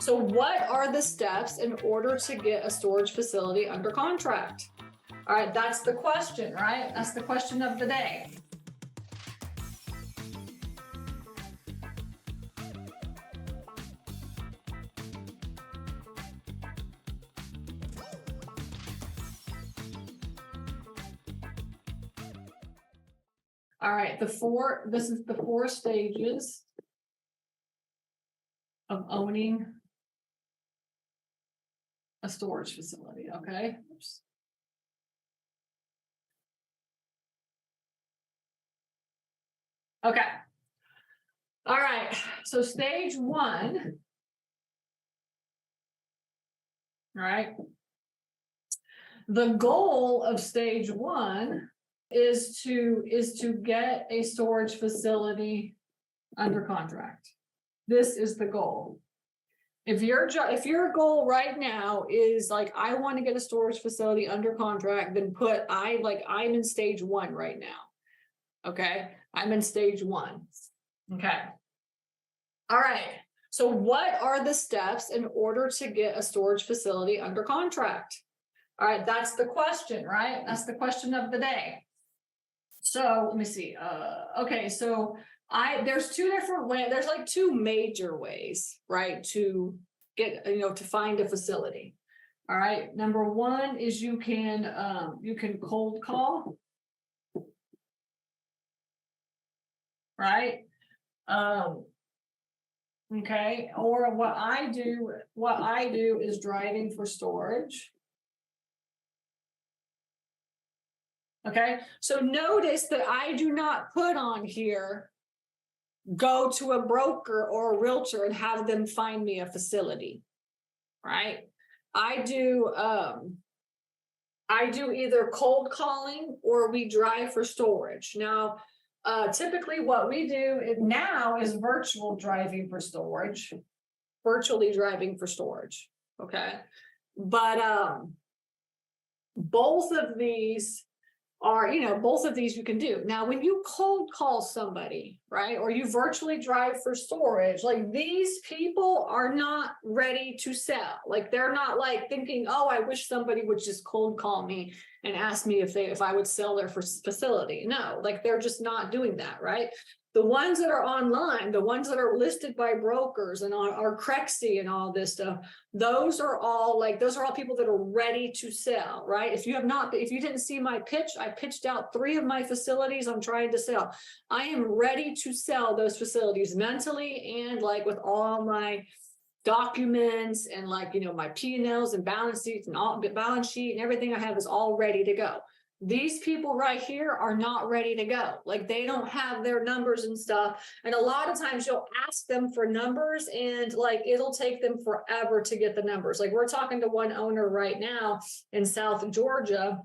So what are the steps in order to get a storage facility under contract? All right, that's the question, right? That's the question of the day. All right, this is the 4 stages of owning a storage facility, okay? Oops. Okay. All right, so stage 1, all right? The goal of stage 1 is to get a storage facility under contract. This is the goal. If your goal right now is like, I want to get a storage facility under contract, then put I'm in stage 1 right now. Okay, I'm in stage 1. Okay. All right. So what are the steps in order to get a storage facility under contract? All right, that's the question, right? That's the question of the day. So let me see. Okay, so there's 2 different ways. There's like 2 major ways, right, to get, to find a facility. All right. Number 1 is you can cold call, right? Okay. Or what I do is driving for storage. Okay, so notice that I do not put on here, go to a broker or a realtor and have them find me a facility, right? I do either cold calling or we drive for storage. Now, typically what we do now is virtually driving for storage, okay? But both of these you can do. Now, when you cold call somebody, right, or you virtually drive for storage, like, these people are not ready to sell. Like, they're not like thinking, oh, I wish somebody would just cold call me and ask me if I would sell their facility. No, like, they're just not doing that, right? The ones that are online, the ones that are listed by brokers and are Crexy and all this stuff, those are all people that are ready to sell, right? If you didn't see my pitch, I pitched out 3 of my facilities I'm trying to sell. I am ready to sell those facilities mentally and like with all my documents and my P&Ls and balance sheets and all balance sheet and everything I have is all ready to go. These people right here are not ready to go. Like, they don't have their numbers and stuff. And a lot of times you'll ask them for numbers and like, it'll take them forever to get the numbers. Like, we're talking to one owner right now in South Georgia,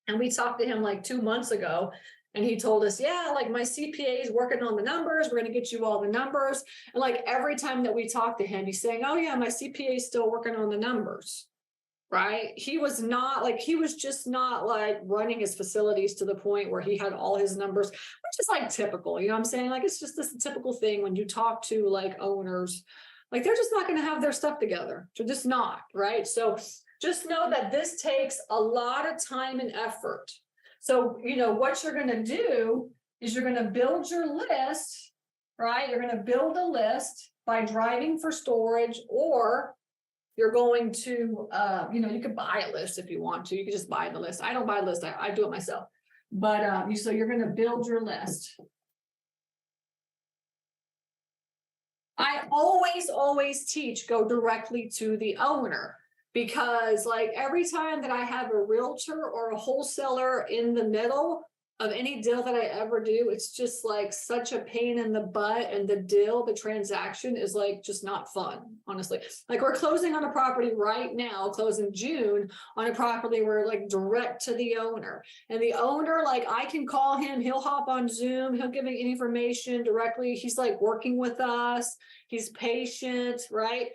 and we talked to him like 2 months ago. And he told us, yeah, like, my CPA is working on the numbers. We're going to get you all the numbers. And like, every time that we talk to him, he's saying, oh yeah, my CPA is still working on the numbers. Right. He was just not like running his facilities to the point where he had all his numbers, which is like typical, you know what I'm saying? Like, it's just this typical thing when you talk to like owners, like, they're just not going to have their stuff together. They're just not, right? So just know that this takes a lot of time and effort. So, what you're going to do is you're going to build your list, right? You're going to build a list by driving for storage, or you're going to, you can buy a list if you want to. You can just buy the list. I don't buy a list. I do it myself. But so you're going to build your list. I always teach go directly to the owner, because like, every time that I have a realtor or a wholesaler in the middle of any deal that I ever do, it's just like such a pain in the butt, and the transaction is like just not fun, honestly. Like, we're closing on a property right now, closing June on a property where like direct to the owner, and the owner, like, I can call him, he'll hop on Zoom, he'll give me information directly. He's like working with us, he's patient, right?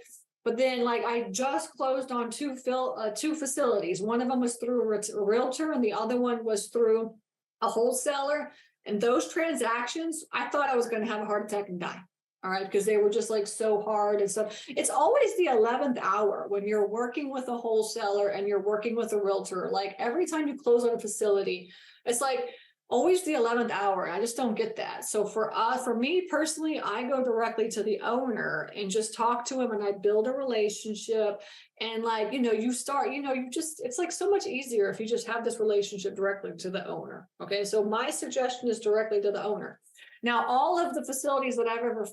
But then, like, I just closed on 2 facilities. One of them was through a realtor, and the other one was through a wholesaler. And those transactions, I thought I was going to have a heart attack and die. All right, because they were just like so hard and stuff. It's always the 11th hour when you're working with a wholesaler and you're working with a realtor. Like every time you close on a facility, it's like always the 11th hour. I just don't get that. So for me personally, I go directly to the owner and just talk to him, and I build a relationship. And like, you start, it's like so much easier if you just have this relationship directly to the owner. Okay, so my suggestion is directly to the owner. Now, all of the facilities that I've ever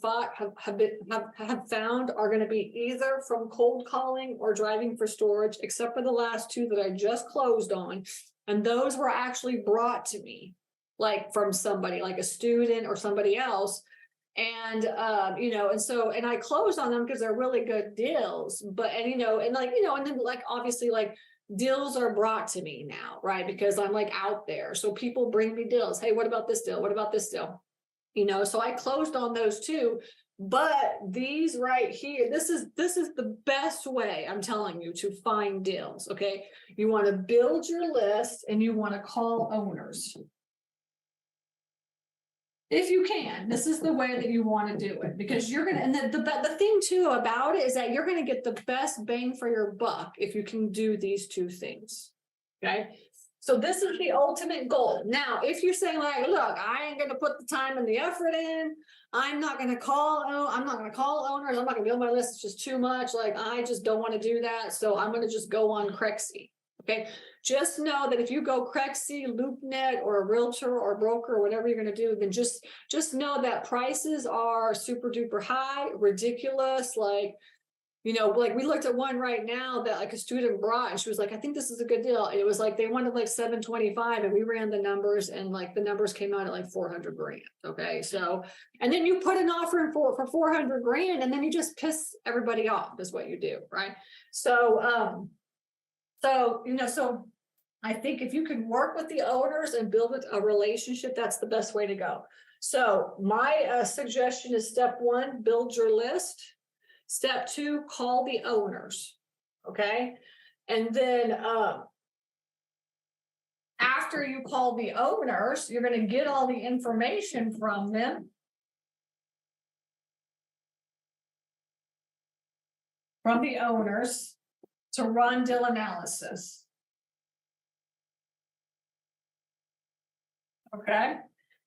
have found are going to be either from cold calling or driving for storage, except for the last two that I just closed on. And those were actually brought to me, like from somebody, like a student or somebody else. And, and I closed on them because they're really good deals. But, and then like, obviously, like, deals are brought to me now, right? Because I'm like out there. So people bring me deals. Hey, what about this deal? What about this deal? So I closed on those too. But these right here, this is the best way, I'm telling you, to find deals. Okay. You want to build your list and you want to call owners. If you can, this is the way that you want to do it, because you're going to, and the thing too about it is that you're going to get the best bang for your buck if you can do these two things. Okay. So this is the ultimate goal. Now, if you're saying like, look, I ain't going to put the time and the effort in, I'm not going to call owners, I'm not going to build my list. It's just too much. Like, I just don't want to do that. So I'm going to just go on Crexy. Okay. Just know that if you go Crexy, LoopNet, or a realtor or broker or whatever you're going to do, then just know that prices are super duper high, ridiculous. Like we looked at one right now that like a student brought, and she was like, I think this is a good deal. It was like, they wanted like 725, and we ran the numbers, and like the numbers came out at like 400 grand. Okay. So, and then you put an offer in for 400 grand, and then you just piss everybody off is what you do. Right. So, so I think if you can work with the owners and build a relationship, that's the best way to go. So my suggestion is step one, build your list. Step two, call the owners. Okay. And then after you call the owners, you're going to get all the information from them. From the owners to run deal analysis. Okay.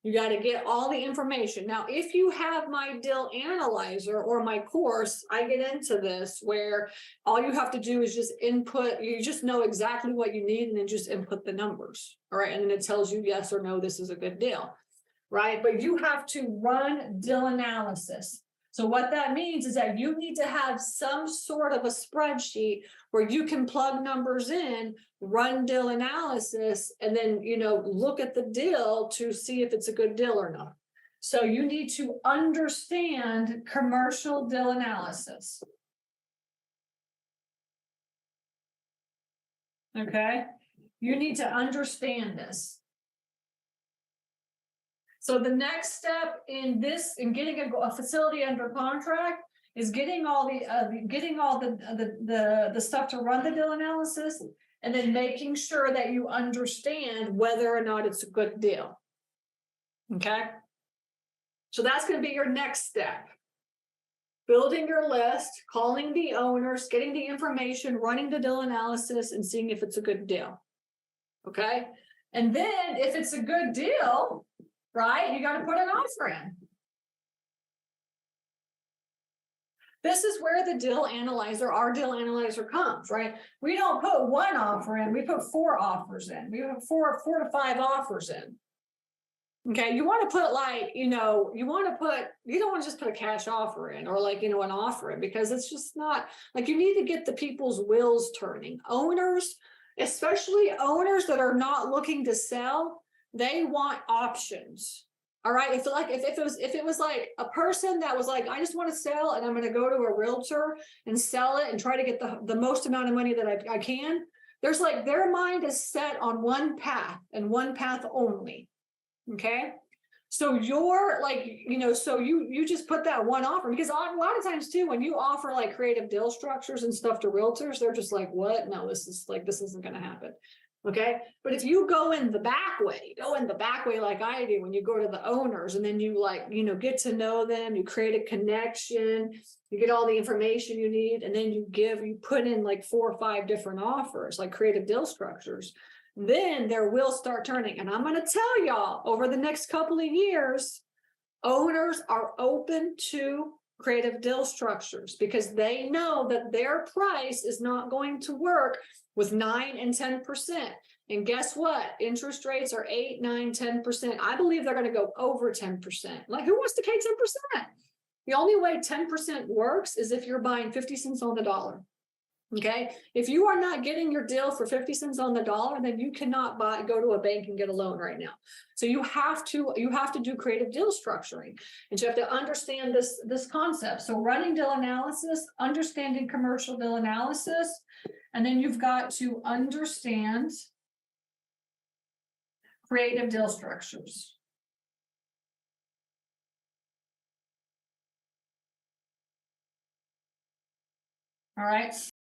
You got to get all the information. Now, if you have my deal analyzer or my course, I get into this where all you have to do is just input. You just know exactly what you need and then just input the numbers. All right. And then it tells you yes or no, this is a good deal. Right. But you have to run deal analysis. So what that means is that you need to have some sort of a spreadsheet where you can plug numbers in, run deal analysis, and then, look at the deal to see if it's a good deal or not. So you need to understand commercial deal analysis. Okay. You need to understand this. So the next step in getting a facility under contract is getting all the stuff to run the deal analysis, and then making sure that you understand whether or not it's a good deal. Okay. So that's going to be your next step. Building your list, calling the owners, getting the information, running the deal analysis, and seeing if it's a good deal. Okay. And then if it's a good deal, right, you got to put an offer in. This is where the deal analyzer, our deal analyzer comes, right? We don't put one offer in, we put 4 offers in. We have four to 5 offers in. Okay, you want to put like, you don't want to just put a cash offer in, or like, an offer in, because it's just not like, you need to get the people's wheels turning. Owners, especially owners that are not looking to sell, they want options. All right. If it was like a person that was like, I just want to sell and I'm going to go to a realtor and sell it and try to get the most amount of money that I can, there's like, their mind is set on one path and one path only. Okay. So you're like, so you just put that one offer, because a lot of times too, when you offer like creative deal structures and stuff to realtors, they're just like, what? No, this isn't going to happen. Okay, but if you go in the back way, like I do, when you go to the owners and then you like, get to know them, you create a connection, you get all the information you need, and then you put in like 4 or 5 different offers, like creative deal structures, then their wheels start turning. And I'm going to tell y'all, over the next couple of years, owners are open to creative deal structures because they know that their price is not going to work with 9 and 10%. And guess what? Interest rates are 8, 9, 10%. I believe they're going to go over 10%. Like, who wants to pay 10%? The only way 10% works is if you're buying 50 cents on the dollar. Okay, if you are not getting your deal for 50 cents on the dollar, then you cannot go to a bank and get a loan right now. So you have to do creative deal structuring, and you have to understand this concept. So running deal analysis, understanding commercial deal analysis, and then you've got to understand creative deal structures. All right.